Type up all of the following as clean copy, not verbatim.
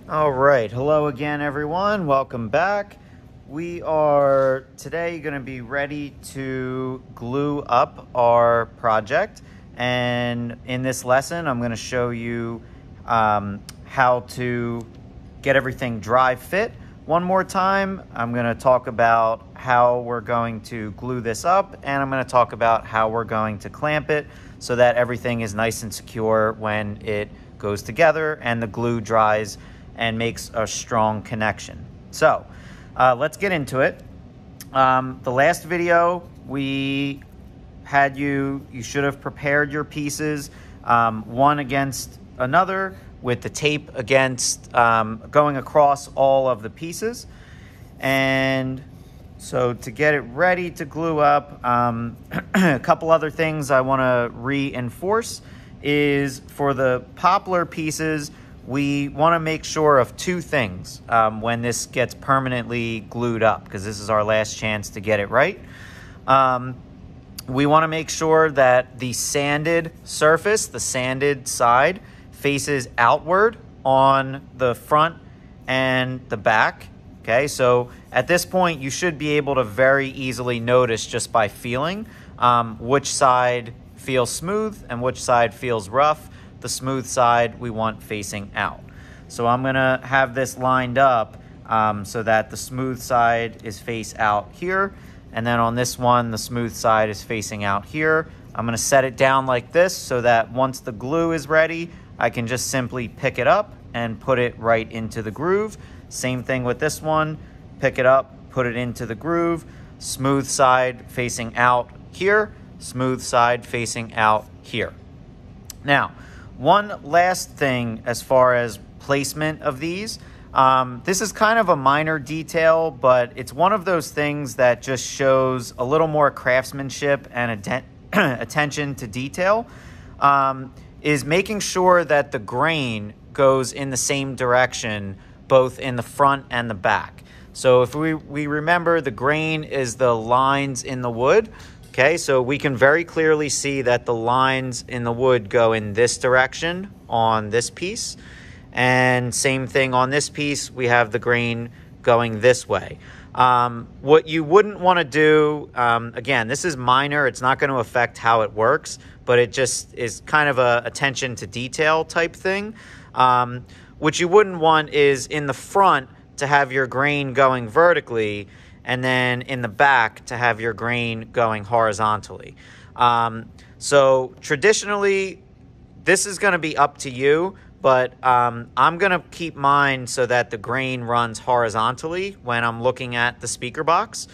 All right, hello again everyone, welcome back. We are today going to be ready to glue up our project, and in this lesson I'm going to show you how to get everything dry fit. One more time, I'm going to talk about how we're going to glue this up, and I'm going to talk about how we're going to clamp it so that everything is nice and secure when it goes together and the glue dries and makes a strong connection. So let's get into it. The last video we had you should have prepared your pieces one against another with the tape against going across all of the pieces. And so to get it ready to glue up, a couple other things I want to reinforce is for the poplar pieces, we want to make sure of two things when this gets permanently glued up, because this is our last chance to get it right. We want to make sure that the sanded surface, the sanded side, faces outward on the front and the back. Okay, so at this point, you should be able to very easily notice just by feeling which side feels smooth and which side feels rough. The smooth side we want facing out. So I'm gonna have this lined up so that the smooth side is face out here. And then on this one, the smooth side is facing out here. I'm gonna set it down like this so that once the glue is ready, I can just simply pick it up and put it right into the groove. Same thing with this one, pick it up, put it into the groove. Smooth side facing out here, smooth side facing out here. Now, one last thing as far as placement of these. This is kind of a minor detail, but it's one of those things that just shows a little more craftsmanship and attention to detail, is making sure that the grain goes in the same direction, both in the front and the back. So if we remember, the grain is the lines in the wood. Okay, so we can very clearly see that the lines in the wood go in this direction on this piece. And same thing on this piece, we have the grain going this way. What you wouldn't want to do, again, this is minor, it's not going to affect how it works, but it just is kind of a attention to detail type thing. What you wouldn't want is in the front to have your grain going vertically, and then in the back to have your grain going horizontally. So traditionally, this is going to be up to you, but I'm going to keep mine so that the grain runs horizontally when I'm looking at the speaker box.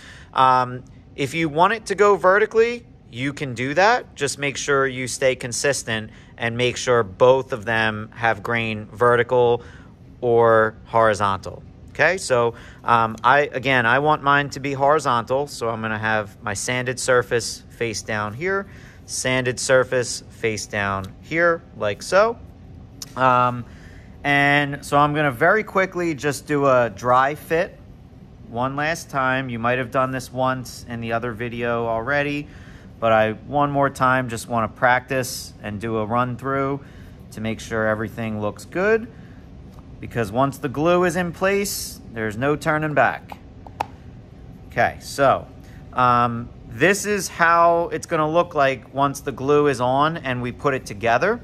If you want it to go vertically, you can do that. Just make sure you stay consistent and make sure both of them have grain vertical or horizontal. Okay, so I want mine to be horizontal, so I'm going to have my sanded surface face down here, sanded surface face down here, like so. And so I'm going to very quickly just do a dry fit one last time. You might have done this once in the other video already, but one more time just want to practice and do a run through to make sure everything looks good. Because once the glue is in place, there's no turning back. Okay, so this is how it's going to look like once the glue is on and we put it together.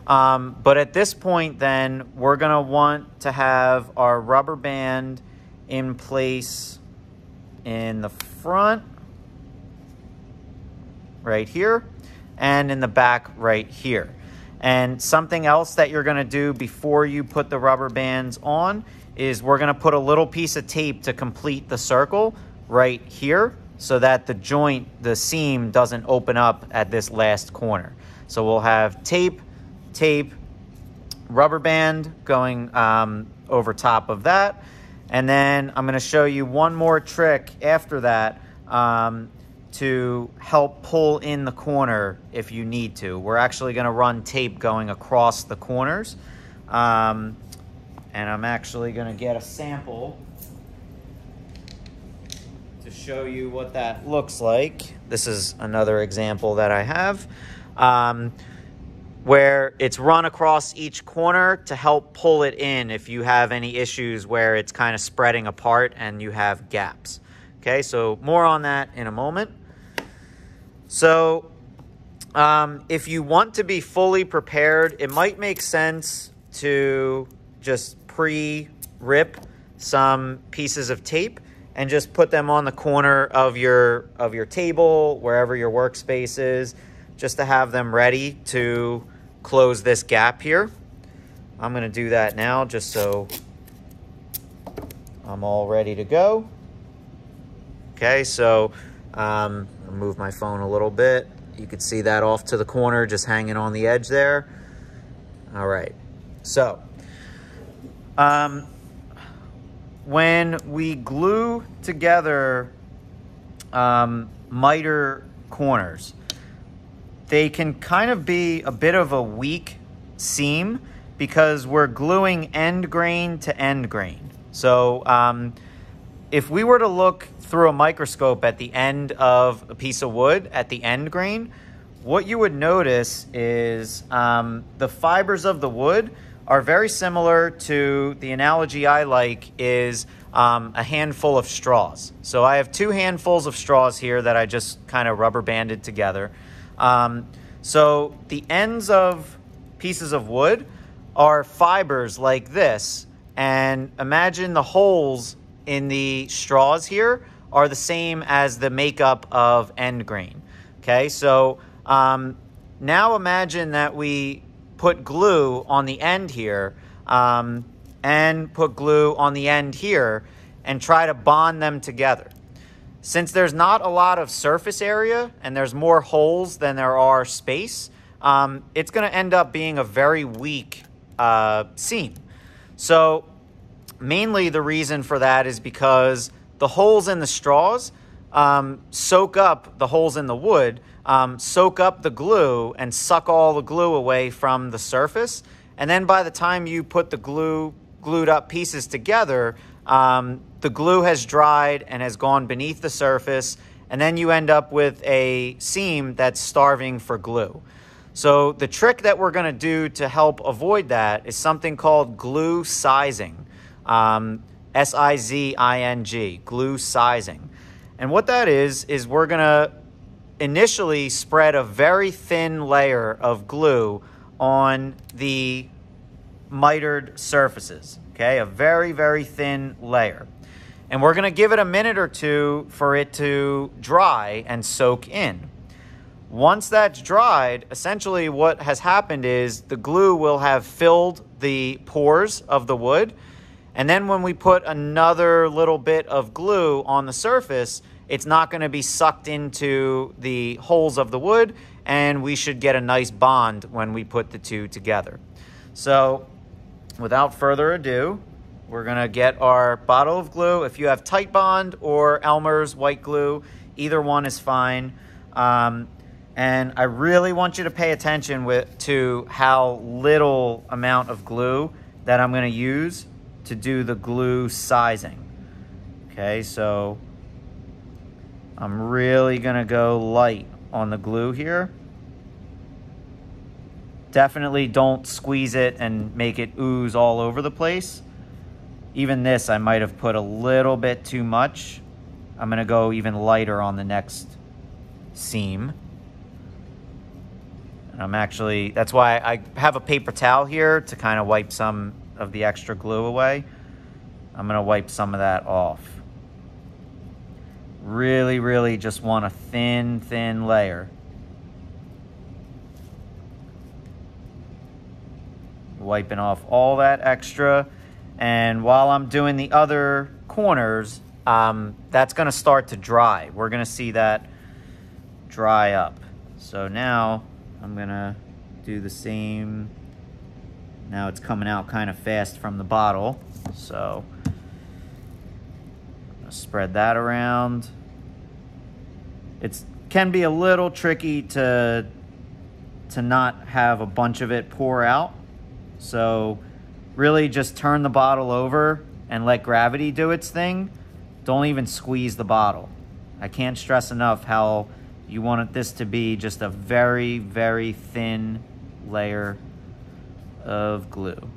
But at this point then, we're going to want to have our rubber band in place in the front, right here, and in the back right here. And something else that you're going to do before you put the rubber bands on is we're going to put a little piece of tape to complete the circle right here so that the joint, the seam, doesn't open up at this last corner. So we'll have tape, rubber band going over top of that. And then I'm going to show you one more trick after that to help pull in the corner if you need to. We're actually going to run tape going across the corners. And I'm actually going to get a sample to show you what that looks like. This is another example that I have. where it's run across each corner to help pull it in if you have any issues where it's kind of spreading apart and you have gaps. Okay, so more on that in a moment. So if you want to be fully prepared, it might make sense to just pre-rip some pieces of tape and just put them on the corner of your table, wherever your workspace is, just to have them ready to close this gap here. I'm going to do that now just so I'm all ready to go. Okay, so I'll move my phone a little bit. You can see that off to the corner, just hanging on the edge there. All right, so when we glue together miter corners, they can kind of be a bit of a weak seam because we're gluing end grain to end grain. So if we were to look through a microscope at the end of a piece of wood, at the end grain, what you would notice is the fibers of the wood are very similar to, the analogy I like is a handful of straws. So I have 2 handfuls of straws here that I just kind of rubber banded together. So the ends of pieces of wood are fibers like this, and imagine the holes in the straws here are the same as the makeup of end grain. Okay, so now imagine that we put glue on the end here and put glue on the end here and try to bond them together. Since there's not a lot of surface area and there's more holes than there are space, it's going to end up being a very weak seam. So mainly the reason for that is because the holes in the straws soak up the holes in the wood, soak up the glue and suck all the glue away from the surface. And then by the time you put the glued up pieces together, the glue has dried and has gone beneath the surface, and then you end up with a seam that's starving for glue. So the trick that we're going to do to help avoid that is something called glue sizing. S-I-Z-I-N-G, glue sizing. And what that is we're going to initially spread a very thin layer of glue on the mitered surfaces, okay? A very, very thin layer. And we're going to give it a minute or two for it to dry and soak in. Once that's dried, essentially what has happened is the glue will have filled the pores of the wood. And then when we put another little bit of glue on the surface, it's not going to be sucked into the holes of the wood, and we should get a nice bond when we put the two together. So without further ado, we're going to get our bottle of glue. If you have Titebond or Elmer's white glue, either one is fine. And I really want you to pay attention to how little amount of glue that I'm going to use to do the glue sizing. Okay, so I'm really going to go light on the glue here. Definitely don't squeeze it and make it ooze all over the place. Even this, I might have put a little bit too much. I'm going to go even lighter on the next seam. And I'm actually, that's why I have a paper towel here to kind of wipe some of the extra glue away. I'm going to wipe some of that off. Really, really just want a thin, thin layer. Wiping off all that extra. And while I'm doing the other corners, that's going to start to dry. We're going to see that dry up. So now I'm going to do the same. Now it's coming out kind of fast from the bottle. So I'm going to spread that around. It can be a little tricky to not have a bunch of it pour out. So really just turn the bottle over and let gravity do its thing. Don't even squeeze the bottle. I can't stress enough how you want this to be just a very, very thin layer of glue.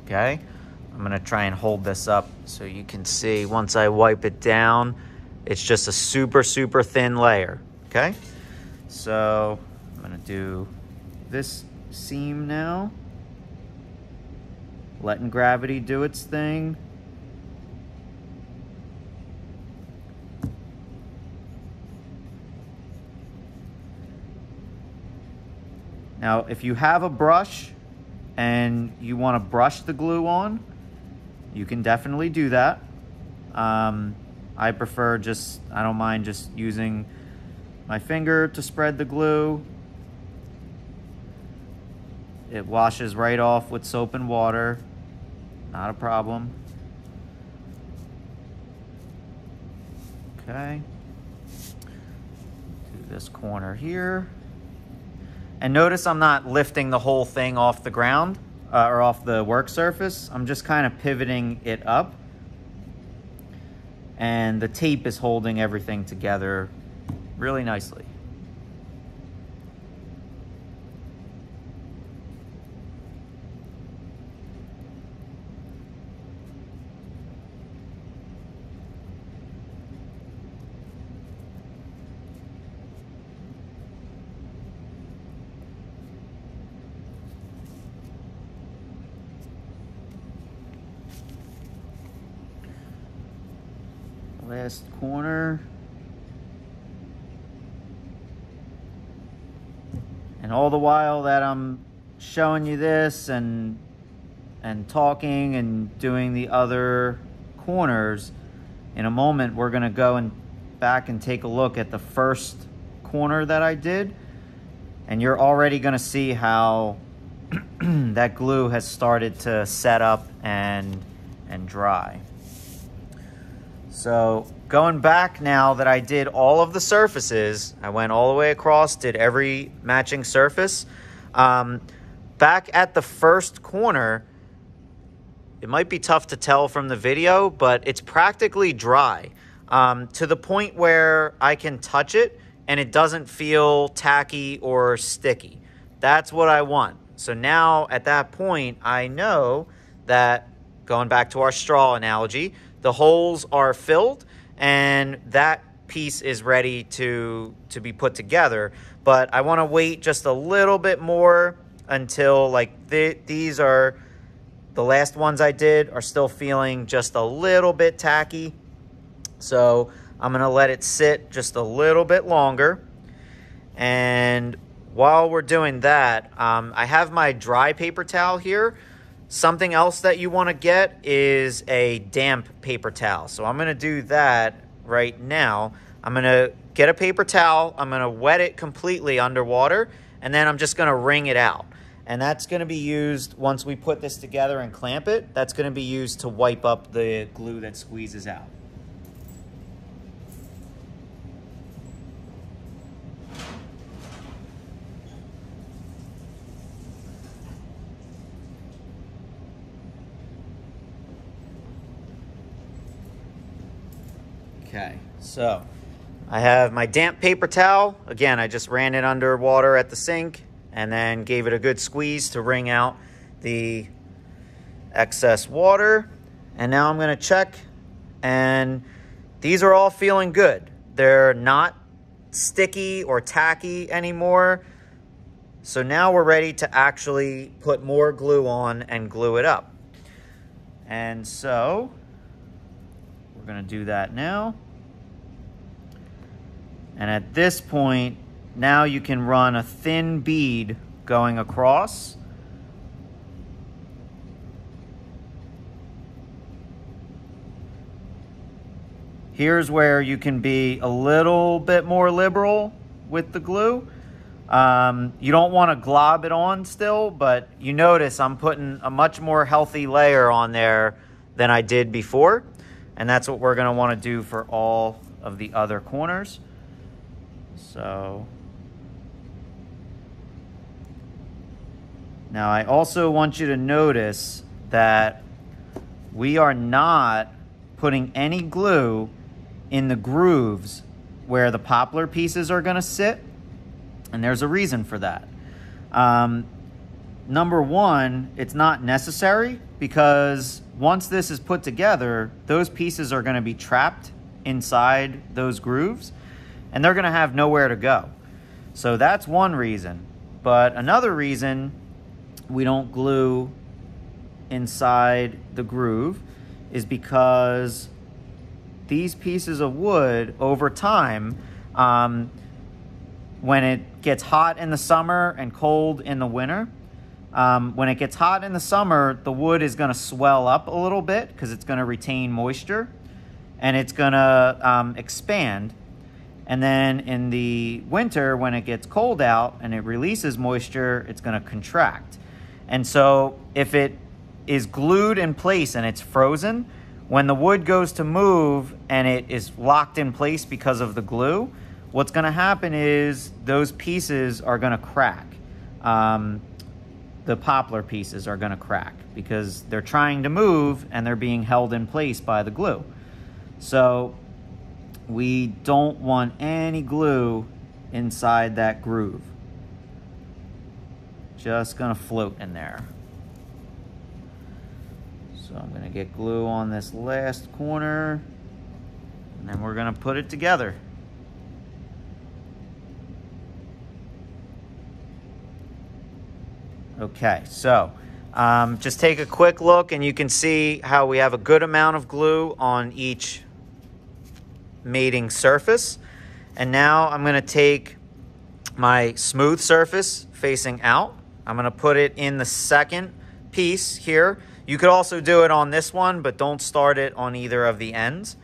Okay, I'm gonna try and hold this up so you can see once I wipe it down, it's just a super, super thin layer, okay? So I'm gonna do this seam now, letting gravity do its thing. Now, if you have a brush and you want to brush the glue on, you can definitely do that. I prefer I don't mind just using my finger to spread the glue. It washes right off with soap and water, not a problem. Okay, do this corner here. And notice I'm not lifting the whole thing off the ground or off the work surface. I'm just kind of pivoting it up. And the tape is holding everything together really nicely. Last corner. And all the while that I'm showing you this and talking and doing the other corners, in a moment we're gonna go back and take a look at the first corner that I did, and you're already gonna see how that glue has started to set up and dry. So going back now that I did all of the surfaces, I went all the way across, did every matching surface. Back at the first corner, it might be tough to tell from the video, but it's practically dry to the point where I can touch it and it doesn't feel tacky or sticky. That's what I want. So now at that point, I know that, going back to our straw analogy, the holes are filled and that piece is ready to be put together. But I want to wait just a little bit more until, like, these are the last ones I did are still feeling just a little bit tacky. So I'm going to let it sit just a little bit longer. And while we're doing that, I have my dry paper towel here. Something else that you want to get is a damp paper towel. So I'm going to do that right now. I'm going to get a paper towel. I'm going to wet it completely underwater, and then I'm just going to wring it out. And that's going to be used, once we put this together and clamp it, that's going to be used to wipe up the glue that squeezes out. Okay, so I have my damp paper towel. Again, I just ran it under water at the sink and then gave it a good squeeze to wring out the excess water. And now I'm gonna check, and these are all feeling good. They're not sticky or tacky anymore. So now we're ready to actually put more glue on and glue it up. And so we're gonna do that now. And at this point, now you can run a thin bead going across. Here's where you can be a little bit more liberal with the glue. You don't want to glob it on still, but you notice I'm putting a much more healthy layer on there than I did before. And that's what we're going to want to do for all of the other corners. So now I also want you to notice that we are not putting any glue in the grooves where the poplar pieces are going to sit. And there's a reason for that. Number one, it's not necessary because once this is put together, those pieces are going to be trapped inside those grooves and they're going to have nowhere to go. So that's one reason. But another reason we don't glue inside the groove is because these pieces of wood over time, when it gets hot in the summer and cold in the winter, when it gets hot in the summer, the wood is going to swell up a little bit because it's going to retain moisture and it's going to expand. And then in the winter, when it gets cold out and it releases moisture, it's going to contract. And so if it is glued in place and it's frozen, when the wood goes to move and it is locked in place because of the glue, what's going to happen is those pieces are going to crack. The poplar pieces are going to crack because they're trying to move and they're being held in place by the glue. So we don't want any glue inside that groove. Just going to float in there. So I'm going to get glue on this last corner and then we're going to put it together. Okay, so just take a quick look and you can see how we have a good amount of glue on each mating surface. And now I'm going to take my smooth surface facing out. I'm going to put it in the second piece here. You could also do it on this one, but don't start it on either of the ends.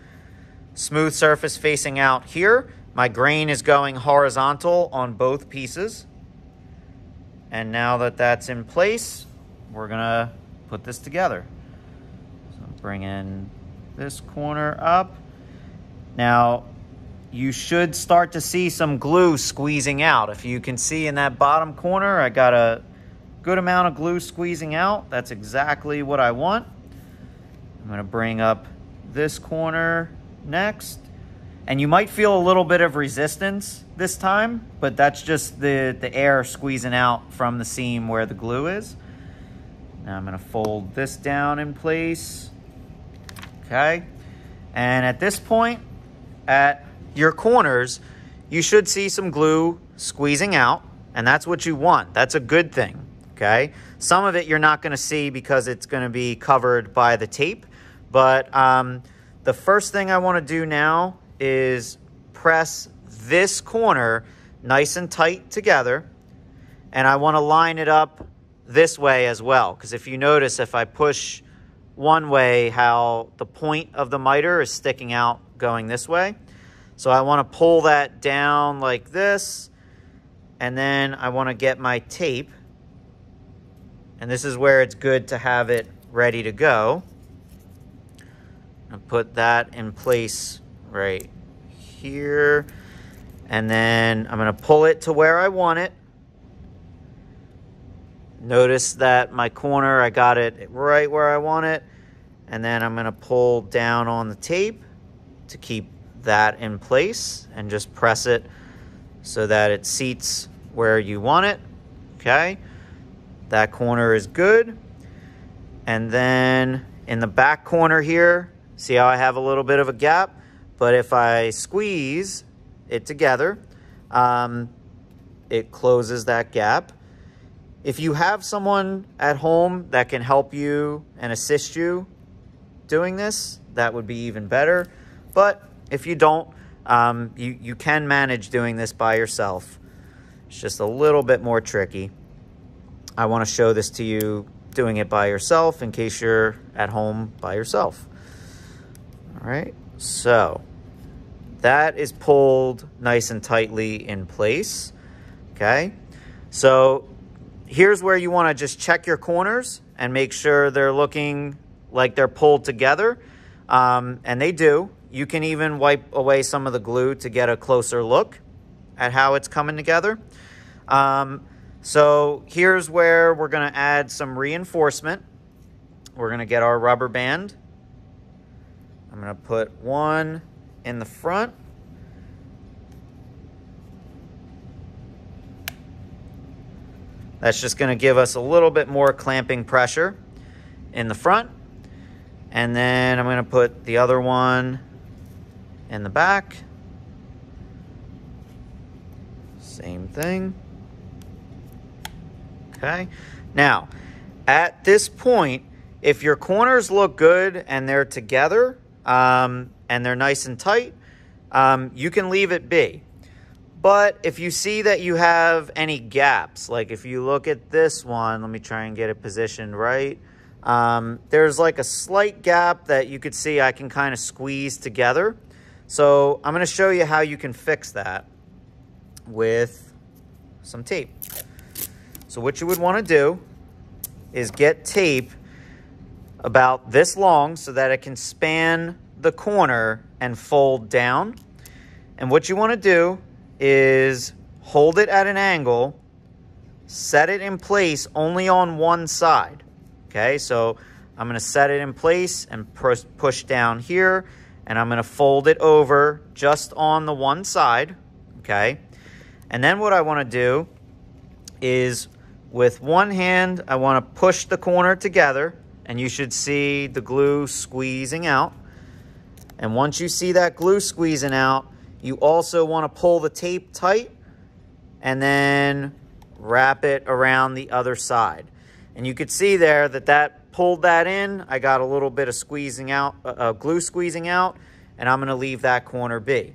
Smooth surface facing out here. My grain is going horizontal on both pieces. And now that that's in place, we're gonna put this together. So bring in this corner up. Now, you should start to see some glue squeezing out. If you can see in that bottom corner, I got a good amount of glue squeezing out. That's exactly what I want. I'm gonna bring up this corner next. And you might feel a little bit of resistance this time, but that's just the air squeezing out from the seam where the glue is. Now I'm going to fold this down in place. Okay. And at this point, at your corners, you should see some glue squeezing out, and that's what you want. That's a good thing. Okay. Some of it you're not going to see because it's going to be covered by the tape, but the first thing I want to do now is press this corner nice and tight together, and I want to line it up this way as well, because if you notice, if I push one way, how the point of the miter is sticking out going this way. So I want to pull that down like this, and then I want to get my tape, and this is where it's good to have it ready to go. I'll put that in place right here, and then I'm going to pull it to where I want it. Notice that my corner, I got it right where I want it, and then I'm going to pull down on the tape to keep that in place and just press it so that it seats where you want it. Okay, that corner is good. And then in the back corner here, see how I have a little bit of a gap? But if I squeeze it together, it closes that gap. If you have someone at home that can help you and assist you doing this, that would be even better. But if you don't, you can manage doing this by yourself. It's just a little bit more tricky. I want to show this to you doing it by yourself in case you're at home by yourself. All right, so that is pulled nice and tightly in place. Okay, so here's where you want to just check your corners and make sure they're looking like they're pulled together. And they do. You can even wipe away some of the glue to get a closer look at how it's coming together. So here's where we're going to add some reinforcement. We're going to get our rubber band. I'm going to put one in the front. That's just going to give us a little bit more clamping pressure in the front. And then I'm going to put the other one in the back. Same thing. Okay. Now, at this point, if your corners look good and they're together and they're nice and tight, you can leave it be. But if you see that you have any gaps, like if you look at this one, let me try and get it positioned right. There's like a slight gap that you could see I can kind of squeeze together. So I'm going to show you how you can fix that with some tape. So what you would want to do is get tape about this long so that it can span the corner and fold down. And what you want to do is hold it at an angle, set it in place only on one side. Okay, so I'm going to set it in place and push down here, and I'm going to fold it over just on the one side. Okay, and then what I want to do is with one hand, I want to push the corner together, and you should see the glue squeezing out. And once you see that glue squeezing out, you also want to pull the tape tight and then wrap it around the other side. And you could see there that that pulled that in. I got a little bit of squeezing out, glue squeezing out, and I'm going to leave that corner be.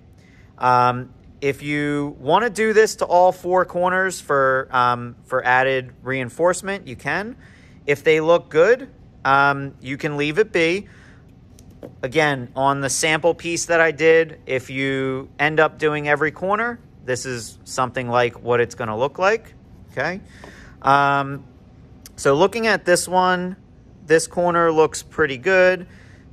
If you want to do this to all four corners for added reinforcement, you can. If they look good, you can leave it be. Again, on the sample piece that I did, if you end up doing every corner, this is something like what it's going to look like. Okay. So looking at this one, this corner looks pretty good.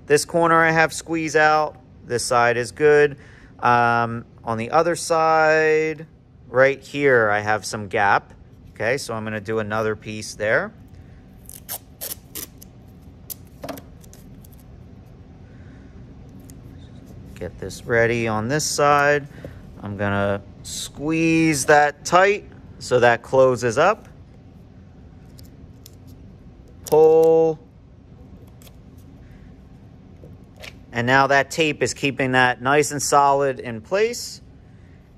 This corner I have squeeze out. This side is good. On the other side, right here, I have some gap. Okay, so I'm going to do another piece there. Get this ready on this side. I'm going to squeeze that tight so that closes up. Pull. And now that tape is keeping that nice and solid in place.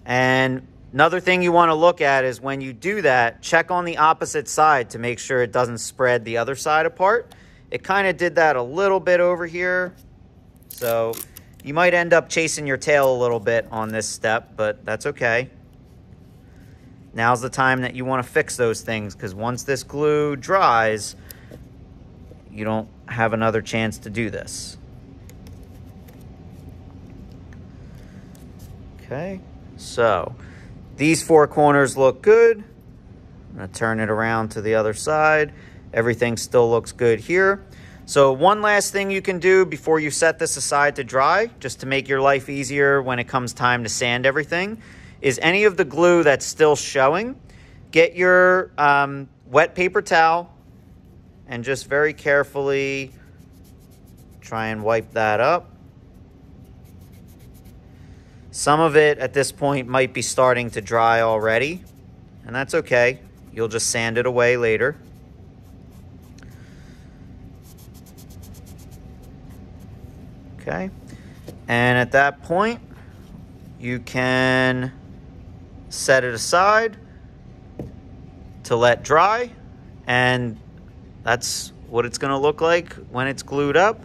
And another thing you want to look at is when you do that, check on the opposite side to make sure it doesn't spread the other side apart. It kind of did that a little bit over here. So you might end up chasing your tail a little bit on this step, but that's okay. Now's the time that you want to fix those things, because once this glue dries, you don't have another chance to do this. Okay, so these four corners look good. I'm going to turn it around to the other side. Everything still looks good here. So one last thing you can do before you set this aside to dry, just to make your life easier when it comes time to sand everything, is any of the glue that's still showing, get your wet paper towel and just very carefully try and wipe that up. Some of it at this point might be starting to dry already, and that's okay. You'll just sand it away later. Okay, and at that point, you can set it aside to let dry, and that's what it's going to look like when it's glued up.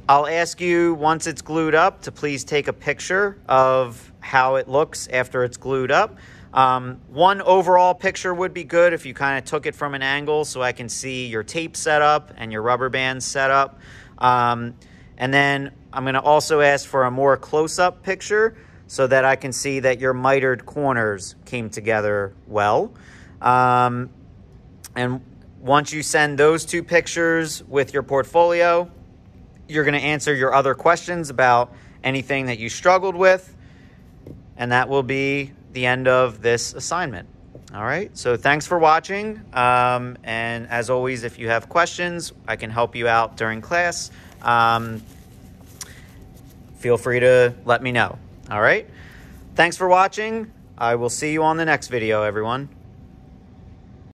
I'll ask you, once it's glued up, to please take a picture of how it looks after it's glued up. One overall picture would be good if you kind of took it from an angle so I can see your tape set up and your rubber bands set up. And then I'm going to also ask for a more close-up picture so that I can see that your mitered corners came together well. And once you send those two pictures with your portfolio, you're going to answer your other questions about anything that you struggled with, and that will be the end of this assignment. All right, so thanks for watching, and as always, if you have questions, I can help you out during class. Feel free to let me know. All right, thanks for watching. I will see you on the next video, everyone.